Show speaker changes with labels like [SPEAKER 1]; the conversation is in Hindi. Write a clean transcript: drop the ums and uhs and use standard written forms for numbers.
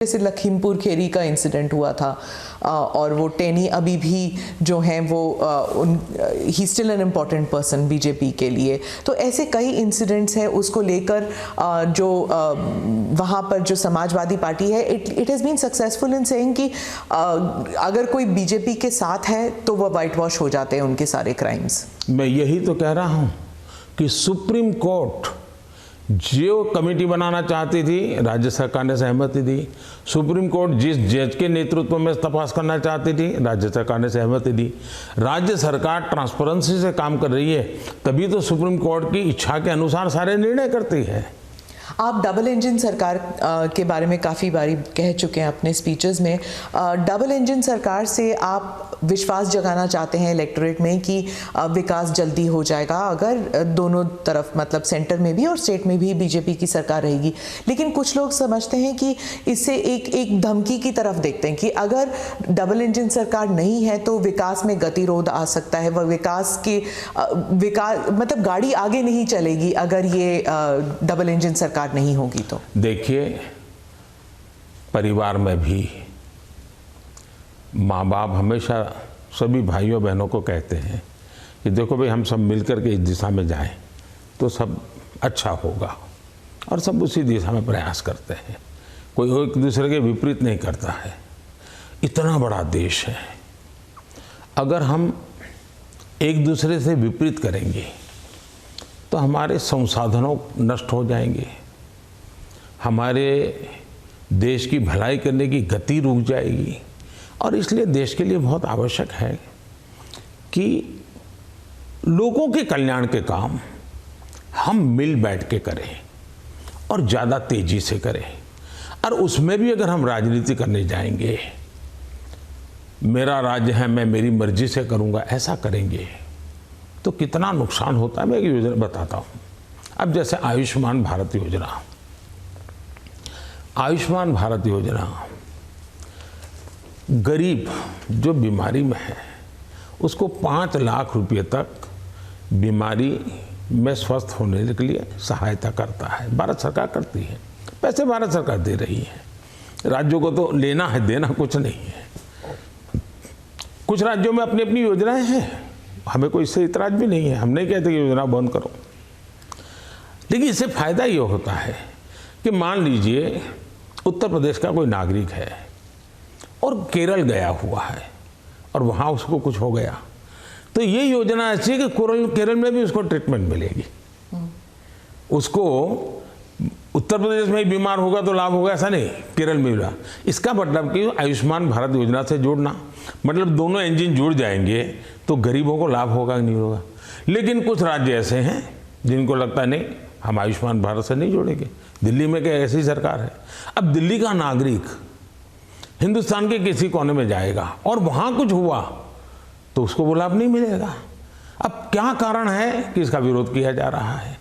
[SPEAKER 1] जैसे लखीमपुर खेरी का इंसिडेंट हुआ था और वो टेनी अभी भी जो हैं वो he still an important person BJP के लिए। तो ऐसे कई इंसिडेंट्स हैं उसको लेकर जो वहाँ पर जो समाजवादी पार्टी है it has been successful in saying कि अगर कोई बीजेपी के साथ है तो वह वाइट वॉश हो जाते हैं उनके सारे क्राइम्स।
[SPEAKER 2] मैं यही तो कह रहा हूँ कि सुप्रीम कोर्ट जो कमेटी बनाना चाहती थी राज्य सरकार ने सहमति दी। सुप्रीम कोर्ट जिस जज के नेतृत्व में तपास करना चाहती थी राज्य सरकार ने सहमति दी। राज्य सरकार ट्रांसपेरेंसी से काम कर रही है, तभी तो सुप्रीम कोर्ट की इच्छा के अनुसार सारे निर्णय करती है।
[SPEAKER 1] आप डबल इंजन सरकार के बारे में काफ़ी बारी कह चुके हैं अपने स्पीचेस में। डबल इंजन सरकार से आप विश्वास जगाना चाहते हैं इलेक्टोरेट में कि विकास जल्दी हो जाएगा अगर दोनों तरफ मतलब सेंटर में भी और स्टेट में भी बीजेपी की सरकार रहेगी। लेकिन कुछ लोग समझते हैं कि इससे एक धमकी की तरफ देखते हैं कि अगर डबल इंजन सरकार नहीं है तो विकास में गतिरोध आ सकता है, वह विकास मतलब गाड़ी आगे नहीं चलेगी अगर ये डबल इंजन सरकार नहीं होगी तो।
[SPEAKER 2] देखिए, परिवार में भी माँ बाप हमेशा सभी भाइयों बहनों को कहते हैं कि देखो भाई हम सब मिलकर के इस दिशा में जाएं तो सब अच्छा होगा, और सब उसी दिशा में प्रयास करते हैं। कोई एक दूसरे के विपरीत नहीं करता है। इतना बड़ा देश है, अगर हम एक दूसरे से विपरीत करेंगे तो हमारे संसाधनों नष्ट हो जाएंगे, हमारे देश की भलाई करने की गति रुक जाएगी। और इसलिए देश के लिए बहुत आवश्यक है कि लोगों के कल्याण के काम हम मिल बैठ के करें और ज़्यादा तेज़ी से करें। और उसमें भी अगर हम राजनीति करने जाएंगे, मेरा राज्य है मैं मेरी मर्जी से करूँगा, ऐसा करेंगे तो कितना नुकसान होता है। मैं एक योजना बताता हूँ। अब जैसे आयुष्मान भारत योजना, आयुष्मान भारत योजना गरीब जो बीमारी में है उसको 5 लाख रुपए तक बीमारी में स्वस्थ होने के लिए सहायता करता है। भारत सरकार करती है, पैसे भारत सरकार दे रही है। राज्यों को तो लेना है, देना कुछ नहीं है। कुछ राज्यों में अपनी अपनी योजनाएं हैं, हमें कोई इससे इतराज भी नहीं है। हम नहीं कहते कि योजना बंद करो, लेकिन इससे फायदा ये होता है कि मान लीजिए उत्तर प्रदेश का कोई नागरिक है और केरल गया हुआ है और वहाँ उसको कुछ हो गया, तो ये योजना ऐसी है कि केरल में भी उसको ट्रीटमेंट मिलेगी। उसको उत्तर प्रदेश में ही बीमार होगा तो लाभ होगा ऐसा नहीं, केरल में भी। इसका मतलब कि आयुष्मान भारत योजना से जोड़ना मतलब दोनों इंजन जुड़ जाएंगे तो गरीबों को लाभ होगा कि नहीं होगा। लेकिन कुछ राज्य ऐसे हैं जिनको लगता है नहीं हम आयुष्मान भारत से नहीं जोड़ेंगे। दिल्ली में क्या ऐसी सरकार है। अब दिल्ली का नागरिक हिंदुस्तान के किसी कोने में जाएगा और वहाँ कुछ हुआ तो उसको वो लाभ नहीं मिलेगा। अब क्या कारण है कि इसका विरोध किया जा रहा है।